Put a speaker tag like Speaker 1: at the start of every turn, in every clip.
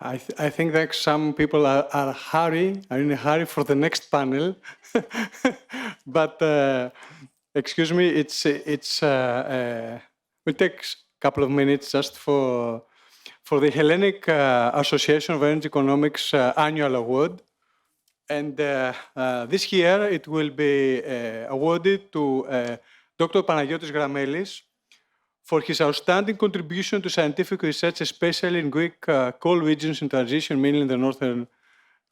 Speaker 1: I think that some people are in a hurry for the next panel. But excuse me, will take a couple of minutes just for the Hellenic Association of Energy Economics Annual Award. And this year it will be awarded to Dr. Panagiotis Grammelis for his outstanding contribution to scientific research, especially in Greek coal regions in transition, mainly in the northern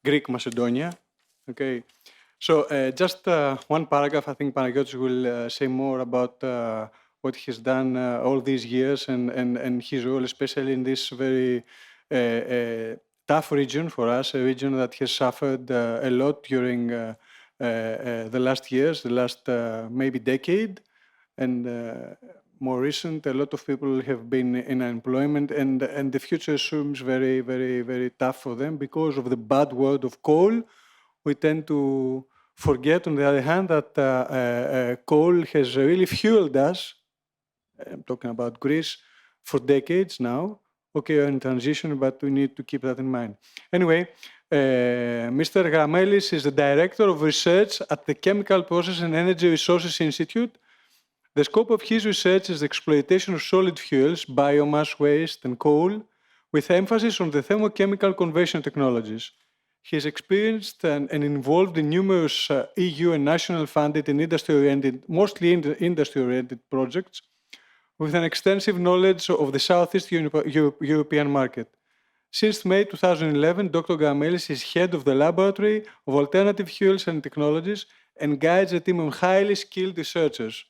Speaker 1: Greek Macedonia. Okay, so just one paragraph. I think Panagiotis will say more about what he's done all these years and his role, especially in this very tough region for us, a region that has suffered a lot during the last years, the last maybe decade, and more recent, a lot of people have been in unemployment, and the future seems very, very, very tough for them because of the bad word of coal. We tend to forget, on the other hand, that coal has really fueled us. I'm talking about Greece for decades now. Okay, we're in transition, but we need to keep that in mind. Anyway, Mr. Grammelis is the Director of Research at the Chemical Process and Energy Resources Institute. The scope of his research is the exploitation of solid fuels, biomass waste, and coal, with emphasis on the thermochemical conversion technologies. He is experienced and involved in numerous EU and national funded and industry-oriented, mostly industry-oriented projects, with an extensive knowledge of the Southeast European market. Since May 2011, Dr. Grammelis is head of the Laboratory of Alternative Fuels and Technologies and guides a team of highly skilled researchers.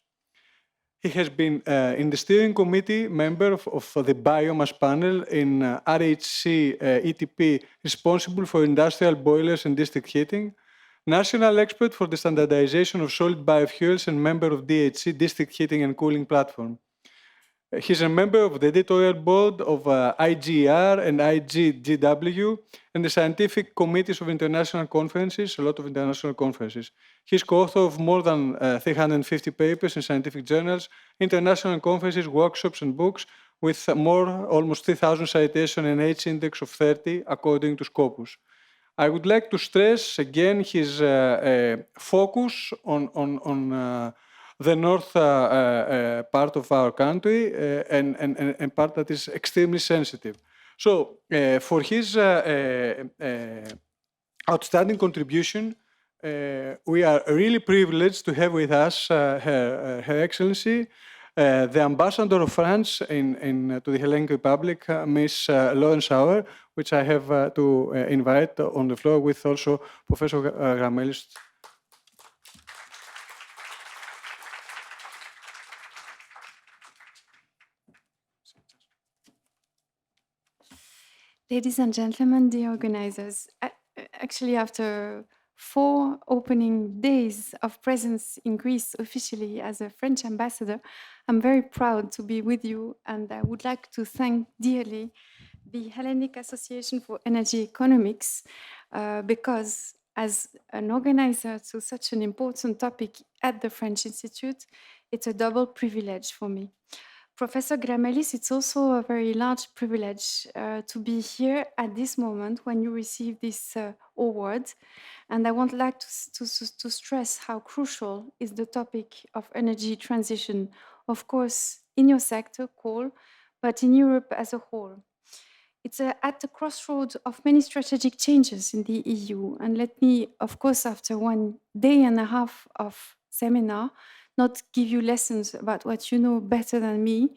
Speaker 1: He has been in the steering committee member of the biomass panel in RHC ETP, responsible for industrial boilers and district heating, national expert for the standardization of solid biofuels and member of DHC, district heating and cooling platform. He's a member of the editorial board of IGR and IGGW and the scientific committees of international conferences, a lot of international conferences. He's co-author of more than 350 papers in scientific journals, international conferences, workshops, and books, with almost 3,000 citations and H index of 30, according to Scopus. I would like to stress again his focus on the north part of our country and part that is extremely sensitive. So for his outstanding contribution, we are really privileged to have with us Her Excellency, the Ambassador of France to the Hellenic Republic, Ms. Laurence Auer, which I have to invite on the floor with also Professor Grammelis.
Speaker 2: Ladies and gentlemen, the organizers, actually after 4 opening days of presence in Greece officially as a French ambassador, I'm very proud to be with you, and I would like to thank dearly the Hellenic Association for Energy Economics because as an organizer to such an important topic at the French Institute, it's a double privilege for me. Professor Grammelis, it's also a very large privilege to be here at this moment when you receive this award. And I would like to stress how crucial is the topic of energy transition, of course, in your sector, coal, but in Europe as a whole. It's at the crossroads of many strategic changes in the EU. And let me, of course, after 1 day and a half of seminar, not give you lessons about what you know better than me,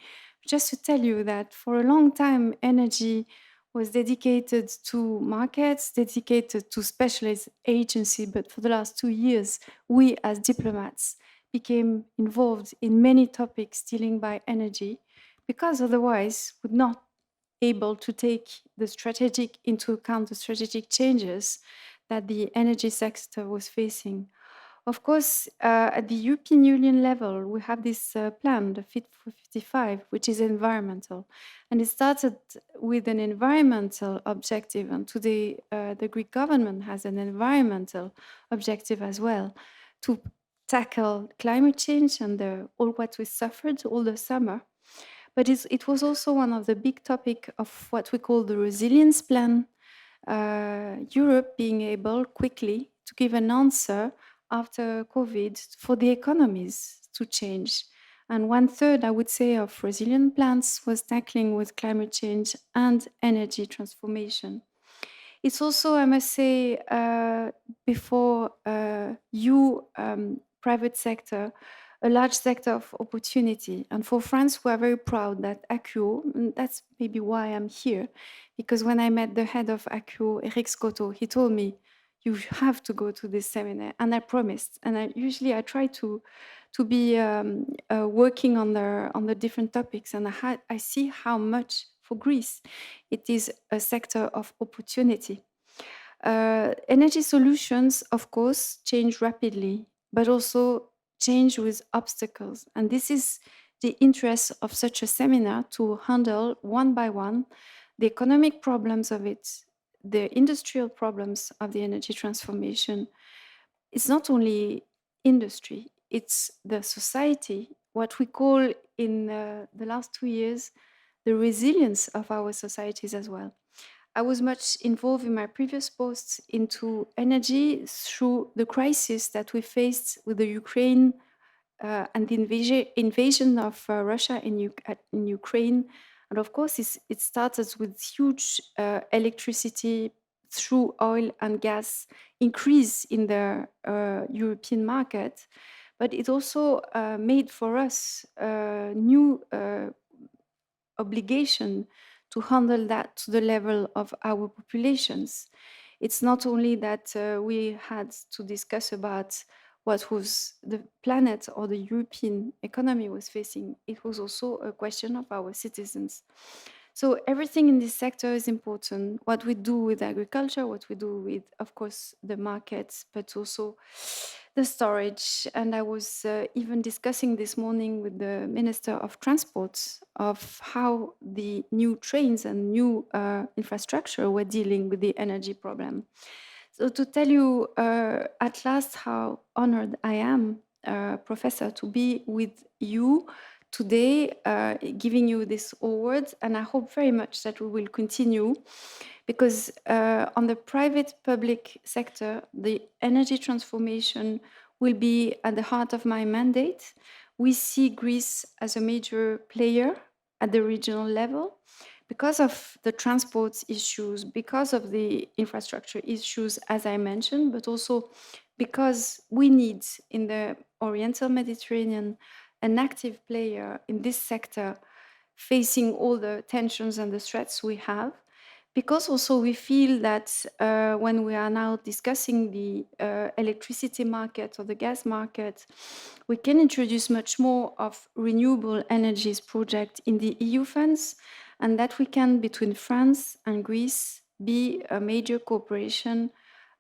Speaker 2: just to tell you that for a long time, energy was dedicated to markets, dedicated to specialist agency, but for the last 2 years, we as diplomats became involved in many topics dealing by energy, because otherwise would not able to take the strategic into account the strategic changes that the energy sector was facing. Of course, at the European Union level, we have this plan, the Fit for 55, which is environmental. And it started with an environmental objective, and today the Greek government has an environmental objective as well to tackle climate change and all what we suffered all the summer. But it was also one of the big topic of what we call the resilience plan, Europe being able quickly to give an answer after COVID for the economies to change. And 1/3, I would say, of resilient plans was tackling with climate change and energy transformation. It's also, I must say, before you, private sector, a large sector of opportunity. And for France, we are very proud that ACUO, and that's maybe why I'm here, because when I met the head of ACUO, Eric Scotto, he told me, you have to go to this seminar. And I promised. And I try to be working on the different topics. And I see how much for Greece it is a sector of opportunity. Energy solutions, of course, change rapidly, but also change with obstacles. And this is the interest of such a seminar, to handle one by one the economic problems of it, the industrial problems of the energy transformation. It's not only industry, it's the society, what we call in the last 2 years, the resilience of our societies as well. I was much involved in my previous posts into energy through the crisis that we faced with the Ukraine and the invasion of Russia in Ukraine. And of course, it started with huge electricity through oil and gas increase in the European market. But it also made for us a new obligation to handle that to the level of our populations. It's not only that we had to discuss about what was the planet or the European economy was facing, it was also a question of our citizens. So everything in this sector is important. What we do with agriculture, what we do with, of course, the markets, but also the storage. And I was even discussing this morning with the Minister of Transport of how the new trains and new infrastructure were dealing with the energy problem. So to tell you at last how honored I am, Professor, to be with you today, giving you this award, and I hope very much that we will continue, because on the private-public sector, the energy transformation will be at the heart of my mandate. We see Greece as a major player at the regional level because of the transport issues, because of the infrastructure issues, as I mentioned, but also because we need in the Oriental Mediterranean an active player in this sector, facing all the tensions and the threats we have. Because also we feel that when we are now discussing the electricity market or the gas market, we can introduce much more of renewable energies project in the EU funds, and that we can, between France and Greece, be a major cooperation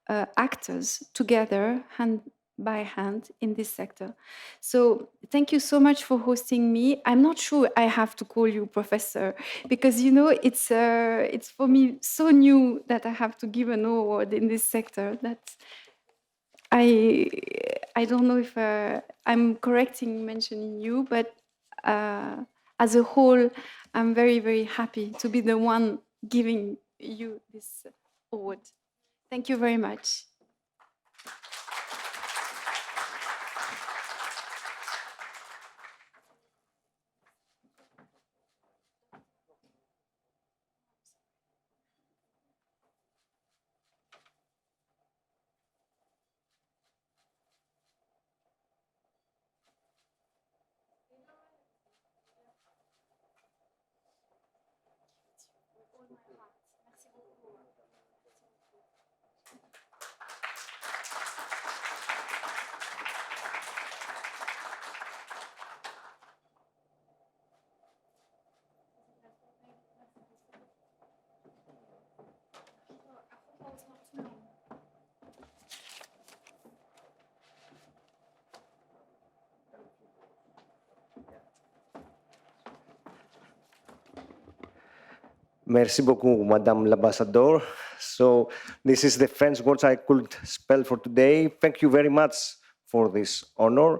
Speaker 2: actors together, hand by hand, in this sector. So thank you so much for hosting me. I'm not sure I have to call you professor, because it's for me so new that I have to give an award in this sector that I don't know if I'm correcting mentioning you, but as a whole, I'm very, very happy to be the one giving you this award. Thank you very much.
Speaker 3: Merci beaucoup, Madame l'Ambassadeur. So this is the French words I could spell for today. Thank you very much for this honor.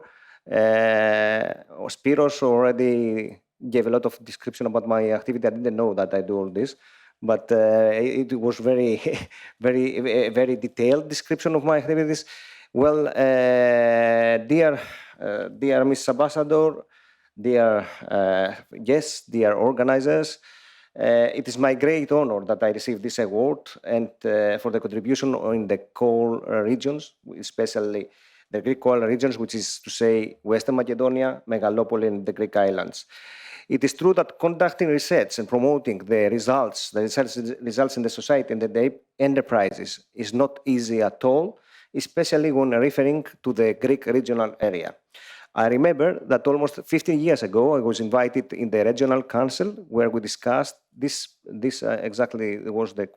Speaker 3: Spiros already gave a lot of description about my activity. I didn't know that I do all this, but it was very, very detailed description of my activities. Well, dear Mr. Ambassador, dear guests, dear organizers, it is my great honor that I received this award and for the contribution in the core regions, especially the Greek core regions, which is to say Western Macedonia, Megalopoli, and the Greek islands. It is true that conducting research and promoting the results in the society and the enterprises is not easy at all, especially when referring to the Greek regional area. I remember that almost 15 years ago, I was invited in the regional council where we discussed this exactly was the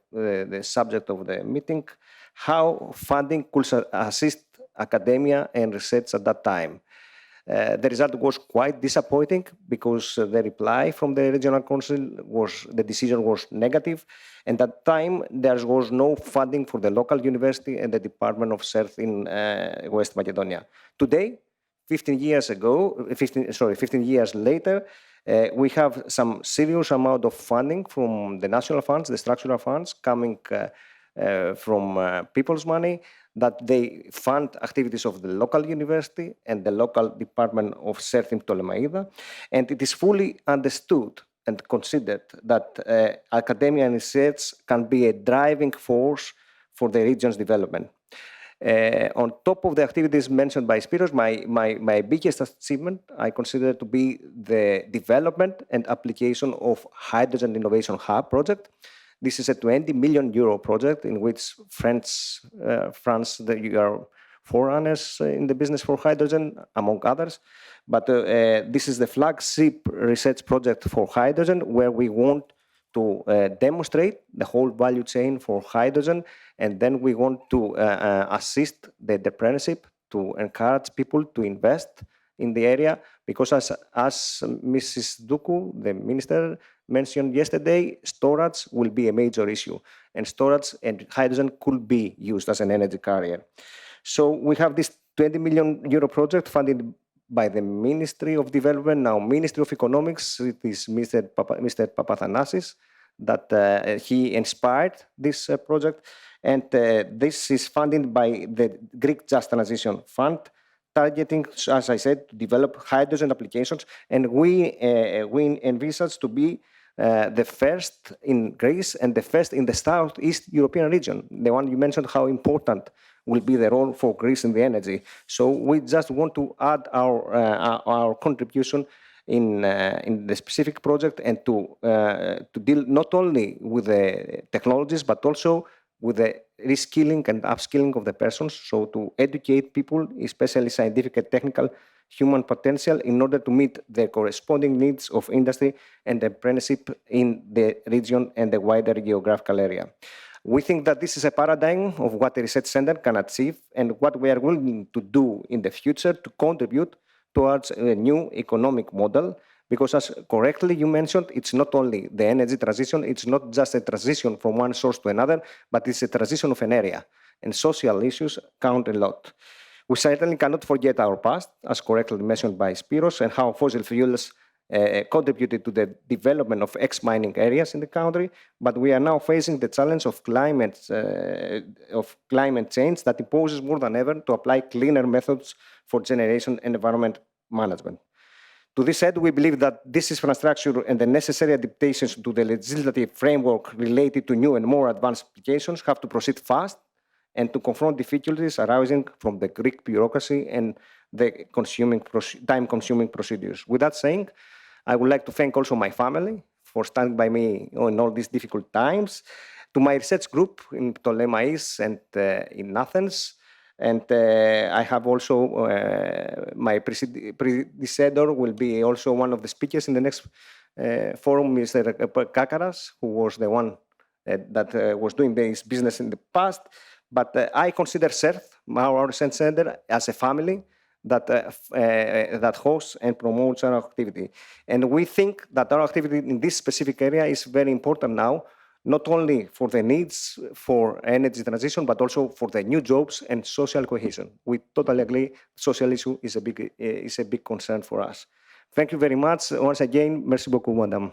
Speaker 3: subject of the meeting, how funding could assist academia and research at that time. The result was quite disappointing because the reply from the regional council was the decision was negative, and at that time there was no funding for the local university and the Department of Search in West Macedonia. Today, 15 years later, we have some serious amount of funding from the national funds, the structural funds, coming from people's money, that they fund activities of the local university and the local Department of Search in Ptolemaida. And it is fully understood and considered that academia and research can be a driving force for the region's development. On top of the activities mentioned by Spiros, my biggest achievement I consider to be the development and application of Hydrogen Innovation Hub project. This is a 20 million euro project in which France, you are forerunners in the business for hydrogen, among others. But this is the flagship research project for hydrogen, where we want to demonstrate the whole value chain for hydrogen, and then we want to assist the entrepreneurship to encourage people to invest in the area, because as Mrs. Duku, the minister, mentioned yesterday, storage will be a major issue, and storage and hydrogen could be used as an energy carrier. So we have this 20 million euro project funded by the Ministry of Development, now Ministry of Economics. It is Mr. Papathanasis that he inspired this project, and this is funded by the Greek Just Transition Fund, targeting, as I said, to develop hydrogen applications, and we envisage to be the first in Greece and the first in the Southeast European region. The one you mentioned, how important will be the role for Greece in the energy. So we just want to add our contribution in the specific project, and to deal not only with the technologies but also with the reskilling and upskilling of the persons, so to educate people, especially scientific and technical human potential, in order to meet the corresponding needs of industry and apprenticeship in the region and the wider geographical area. We think that this is a paradigm of what a research center can achieve and what we are willing to do in the future to contribute towards a new economic model, because as correctly you mentioned, it's not only the energy transition, it's not just a transition from one source to another, but it's a transition of an area, and social issues count a lot. We certainly cannot forget our past, as correctly mentioned by Spiros, and how fossil fuels contributed to the development of ex-mining areas in the country, but we are now facing the challenge of climate change that imposes more than ever to apply cleaner methods for generation and environment management. To this end, we believe that this infrastructure and the necessary adaptations to the legislative framework related to new and more advanced applications have to proceed fast and to confront difficulties arising from the Greek bureaucracy and the time-consuming procedures. With that saying, I would like to thank also my family for standing by me in all these difficult times, to my research group in Ptolemais and in Athens, and I have also my predecessor will be also one of the speakers in the next forum, Mr. Kakaras, who was the one that was doing this business in the past. But I consider CERT, our research center, as a family that hosts and promotes our activity. And we think that our activity in this specific area is very important now, not only for the needs for energy transition, but also for the new jobs and social cohesion. We totally agree social issue is a big concern for us. Thank you very much. Once again, merci beaucoup, madame.